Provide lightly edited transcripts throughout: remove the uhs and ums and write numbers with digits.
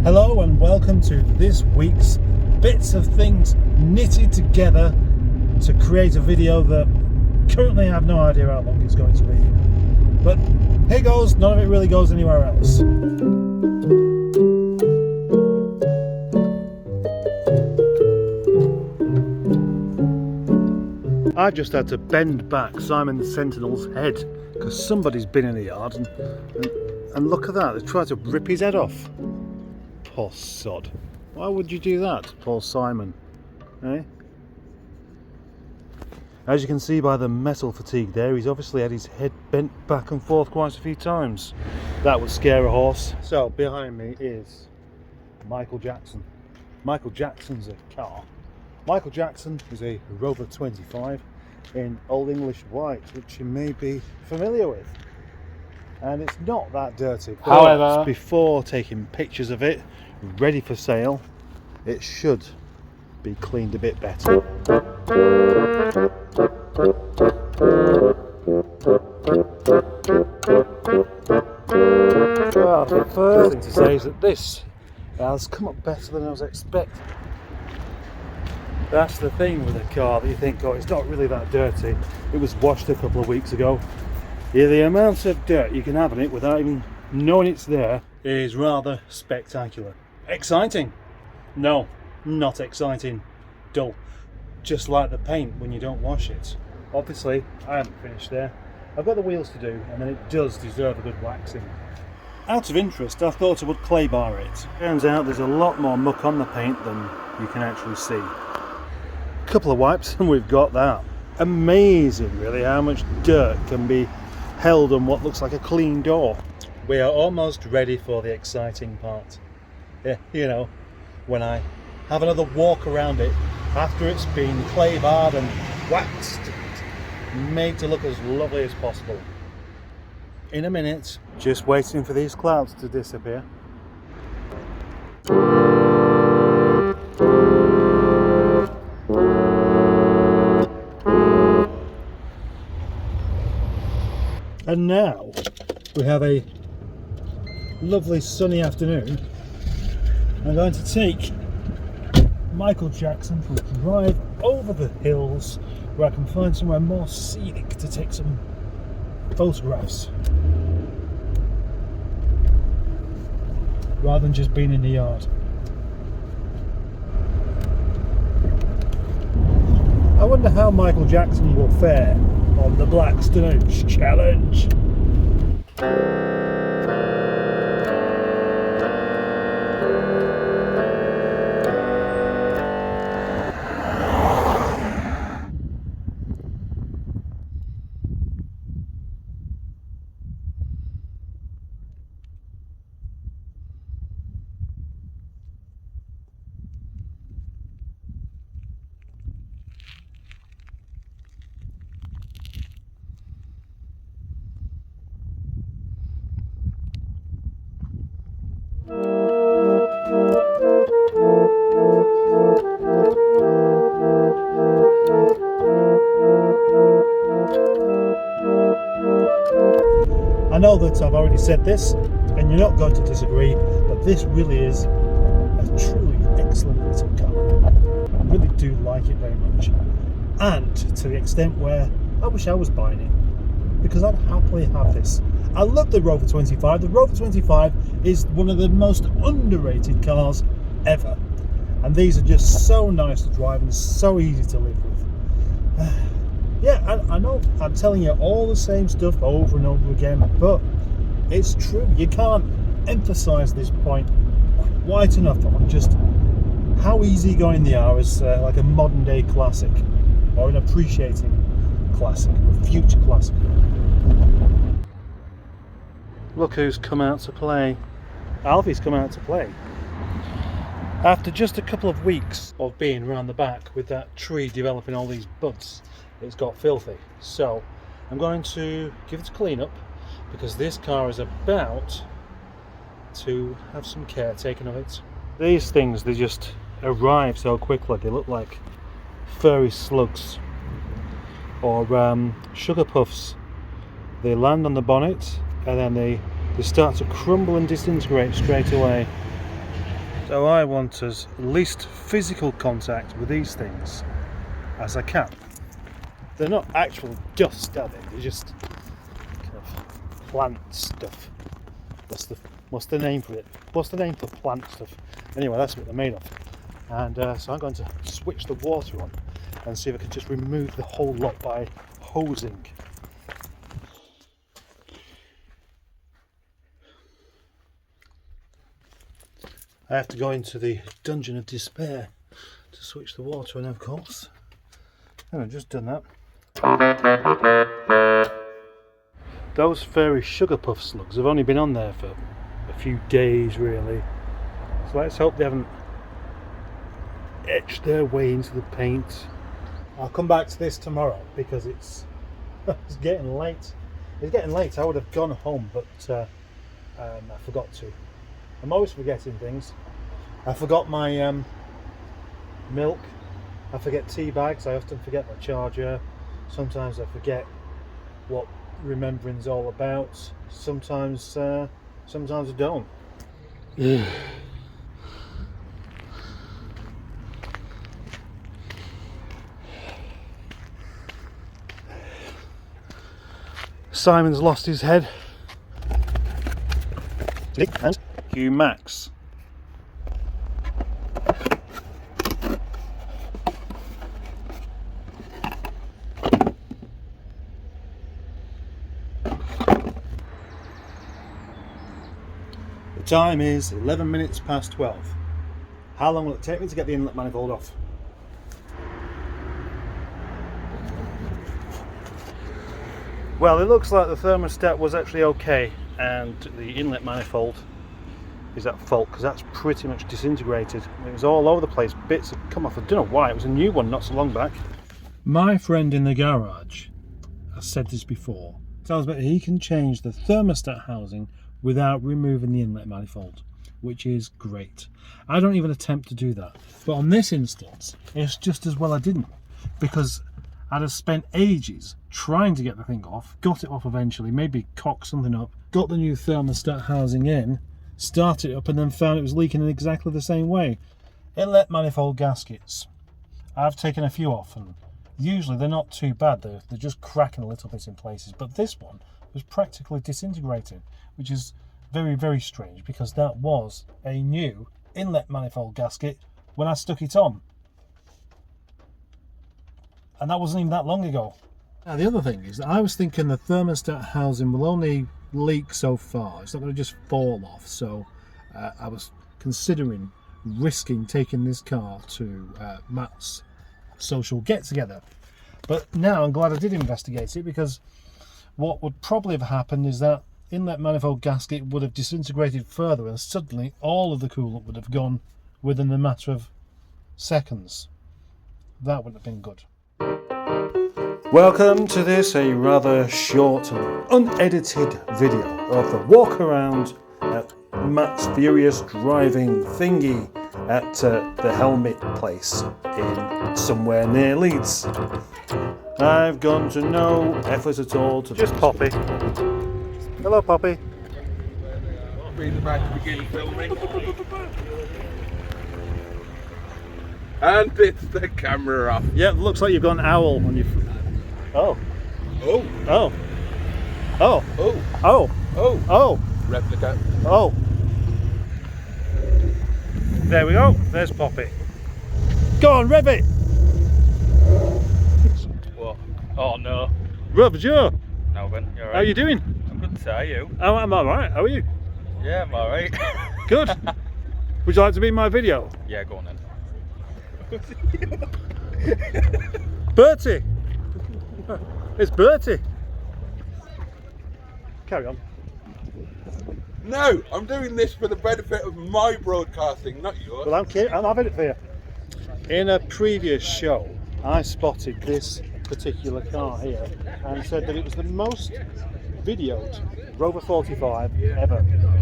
Hello and welcome to this week's bits of things knitted together to create a video that currently I have no idea how long it's going to be. But here goes, none of it really goes anywhere else. I just had to bend back Simon the Sentinel's head because somebody's been in the yard and look at that, they tried to rip his head off. Poor sod. Why would you do that, poor Simon? Eh? As you can see by the metal fatigue there, he's obviously had his head bent back and forth quite a few times. That would scare a horse. So behind me is Michael Jackson. Michael Jackson's a car. Michael Jackson is a Rover 25 in Old English white, which you may be familiar with. And it's not that dirty. However, before taking pictures of it, ready for sale, it should be cleaned a bit better. Well, the first thing to say is that this has come up better than I was expecting. That's the thing with a car that you think, oh, it's not really that dirty. It was washed a couple of weeks ago. Yeah, the amount of dirt you can have in it without even knowing it's there is rather spectacular. Exciting? No, not exciting. Dull. Just like the paint when you don't wash it. Obviously, I haven't finished there. I've got the wheels to do, and then it does deserve a good waxing. Out of interest, I thought I would clay bar it. Turns out there's a lot more muck on the paint than you can actually see. A couple of wipes and we've got that. Amazing really how much dirt can be held on what looks like a clean door. We are almost ready for the exciting part. Yeah, you know, when I have another walk around it after it's been clay barred and waxed and made to look as lovely as possible. In a minute, just waiting for these clouds to disappear. And now we have a lovely sunny afternoon. I'm going to take Michael Jackson for a drive over the hills where I can find somewhere more scenic to take some photographs rather than just being in the yard. I wonder how Michael Jackson will fare on the Blackstones Challenge. I know that I've already said this, and you're not going to disagree, but this really is a truly excellent little car. I really do like it very much. And to the extent where I wish I was buying it, because I'd happily have this. I love the Rover 25. The Rover 25 is one of the most underrated cars ever. And these are just so nice to drive and so easy to live with. Yeah, I know I'm telling you all the same stuff over and over again, but it's true. You can't emphasize this point quite enough on just how easygoing they are as like a modern day classic, or an appreciating classic, a future classic. Look who's come out to play. Alfie's come out to play. After just a couple of weeks of being around the back with that tree developing all these buds, it's got filthy. So I'm going to give it a clean up because this car is about to have some care taken of it. These things, they just arrive so quickly. They look like furry slugs or sugar puffs. They land on the bonnet and then they start to crumble and disintegrate straight away. So I want as least physical contact with these things as I can. They're not actual dust, are they? They're just kind of plant stuff. What's the name for it? What's the name for plant stuff? Anyway, that's what they're made of. And so I'm going to switch the water on and see if I can just remove the whole lot by hosing. I have to go into the dungeon of despair to switch the water on, of course. And I've just done that. Those fairy sugar puff slugs have only been on there for a few days, really. So let's hope they haven't etched their way into the paint. I'll come back to this tomorrow because it's getting late. It's getting late. I would have gone home, but I forgot to. I'm always forgetting things. I forgot my milk. I forget tea bags. I often forget my charger. Sometimes I forget what remembering's all about. Sometimes I don't. Simon's lost his head. And Q Max. The time is 11 minutes past 12. How long will it take me to get the inlet manifold off? Well, it looks like the thermostat was actually okay and the inlet manifold is at fault because that's pretty much disintegrated. It was all over the place, bits have come off. I don't know why, it was a new one not so long back. My friend in the garage, I said this before, tells me that he can change the thermostat housing without removing the inlet manifold, which is great. I don't even attempt to do that. But on this instance, it's just as well I didn't, because I'd have spent ages trying to get the thing off, got it off eventually, maybe cocked something up, got the new thermostat housing in, started it up and then found it was leaking in exactly the same way. Inlet manifold gaskets. I've taken a few off and usually they're not too bad, they're just cracking a little bit in places, but this one was practically disintegrating, which is very, very strange because that was a new inlet manifold gasket when I stuck it on. And that wasn't even that long ago. Now the other thing is that I was thinking the thermostat housing will only leak so far, it's not going to just fall off, so I was considering risking taking this car to Matt's social get-together. But now I'm glad I did investigate it, because what would probably have happened is that inlet manifold gasket would have disintegrated further and suddenly all of the coolant would have gone within a matter of seconds. That wouldn't have been good. Welcome to this, a rather short and unedited video of the walk around at Matt's furious driving thingy at the Helmet place in somewhere near Leeds. I've gone to no effort at all to just Poppy. Hello, Poppy. Being about to begin filming. And it's the camera off. Yeah, it looks like you've got an owl on your. Oh. Oh. Oh. Oh. Oh. Oh. Oh. Oh. Replica. Oh. There we go. There's Poppy. Go on, rev it. What? Oh no. Rover Joe. No, Ben, you're right. How are you doing? I'm good, sir. How are you? Oh, I'm alright. How are you? Yeah, I'm alright. Good. Would you like to be in my video? Yeah, go on then. Bertie. It's Bertie. Carry on. No, I'm doing this for the benefit of my broadcasting, not yours. Well, I'm having it for you. In a previous show, I spotted this particular car here and said that it was the most videoed Rover 45 ever,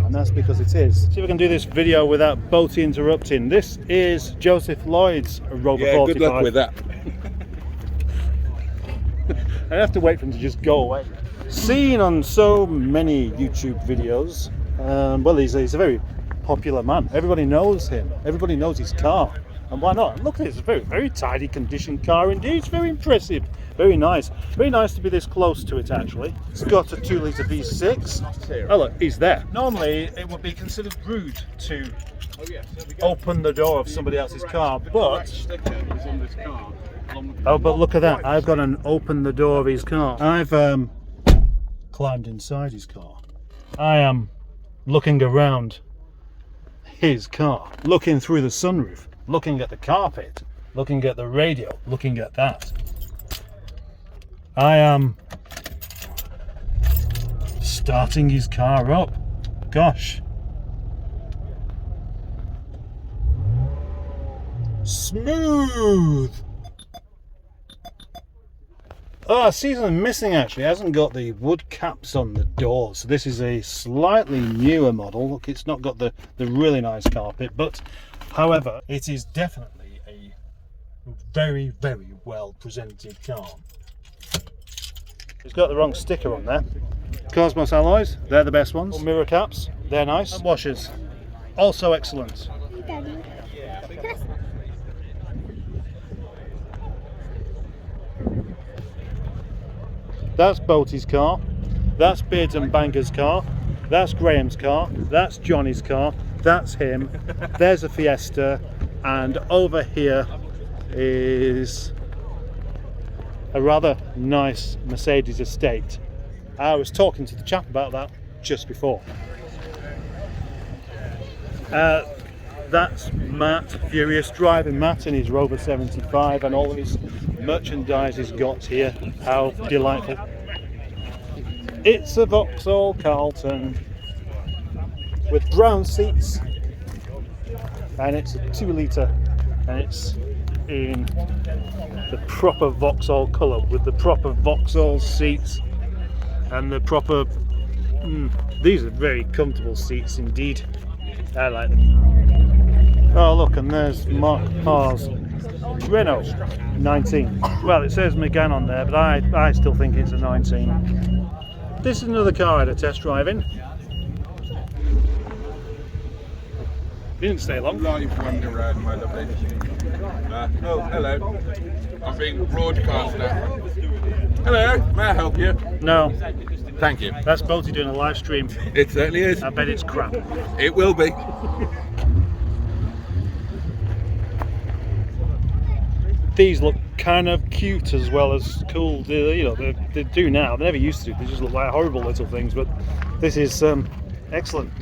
and that's because it is. See if I can do this video without Boaty interrupting. This is Joseph Lloyd's Rover 45. Good luck with that. I have to wait for him to just go away. Seen on so many YouTube videos, well, he's a very popular man. Everybody knows him. Everybody knows his car. And why not? Look at it, it's a very, very tidy condition car indeed. It's very impressive. Very nice. Very nice to be this close to it, actually. It's got a 2-litre V6. Oh look, he's there. Normally, it would be considered rude to open the door of somebody else's car, but... Oh, but look at that. I've got an open the door of his car. I've climbed inside his car. I am looking around his car, looking through the sunroof, looking at the carpet, looking at the radio, looking at that. I am starting his car up. Gosh. Smooth. Oh, I see something missing actually. It hasn't got the wood caps on the doors. So this is a slightly newer model. Look, it's not got the really nice carpet, but however, it is definitely a very, very well presented car. It's got the wrong sticker on there. Cosmos alloys, they're the best ones. Mirror caps, they're nice. And washers, also excellent. That's Boaty's car, that's Beards and Banger's car, that's Graham's car, that's Johnny's car, that's him, there's a Fiesta, and over here is a rather nice Mercedes estate. I was talking to the chap about that just before. That's Matt, Furious, driving Matt in his Rover 75 and all of his merchandise he's got here. How delightful. It's a Vauxhall Carlton with brown seats, and it's a 2-litre, and it's in the proper Vauxhall colour with the proper Vauxhall seats and the proper these are very comfortable seats indeed. I like them. Oh look, and there's Mark Parr's Renault 19. Well, it says Megane on there, but I still think it's a 19. This is another car I had a test drive in. Didn't stay long. Live wander around, my lovely. Oh, hello. I'm being broadcast now. Hello, may I help you? No, Thank you. that's Boaty doing a live stream. It certainly is. I bet it's crap. It will be. These look kind of cute as well as cool. You know, they do now. They never used to. They just look like horrible little things. But this is excellent.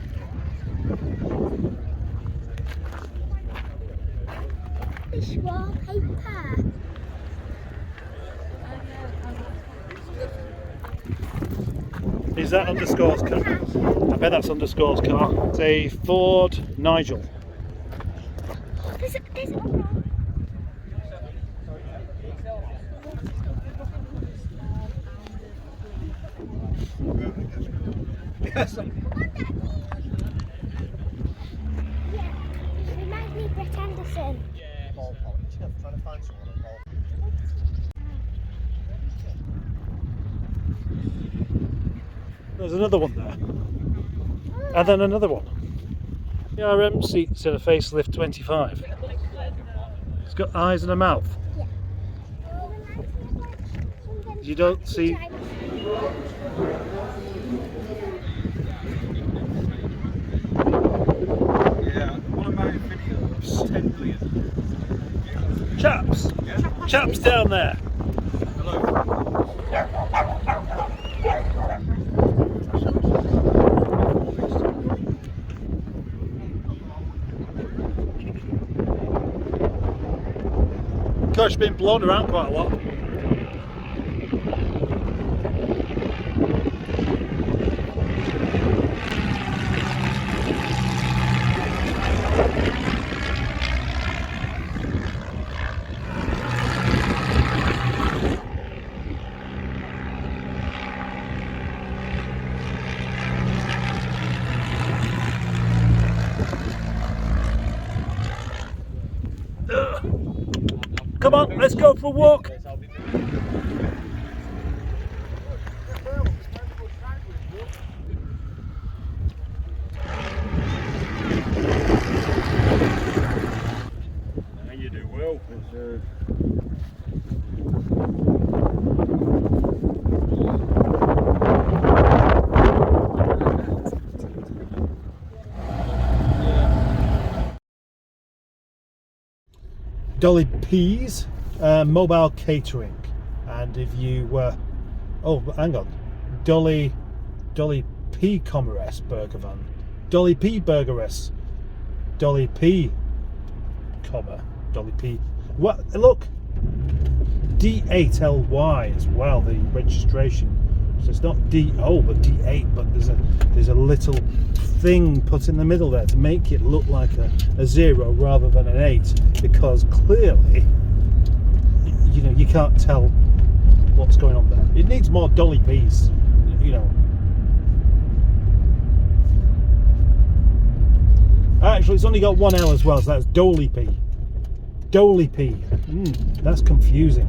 Is that Underscore's car? I bet that's Underscore's car. It's a Ford Nigel. Yes. Reminds me of Brett Anderson. There's another one there. And then another one. The RM seat's in a facelift 25. It's got eyes and a mouth. You don't see... Chaps! Chaps down there! Gosh, been blown around quite a lot. Come on, let's go for a walk. Dolly P's mobile catering, and if you oh, hang on, Dolly P Commerce burger van, Dolly P Burgeress, Dolly P comma Dolly P. What? Look, D8LY as well. The registration. So it's not DO but D8, but there's a little thing put in the middle there to make it look like a 0 rather than an 8, because clearly, you know, you can't tell what's going on there. It needs more Dolly P's, you know. Actually, it's only got one L as well, so that's Dolly P. Dolly P. That's confusing.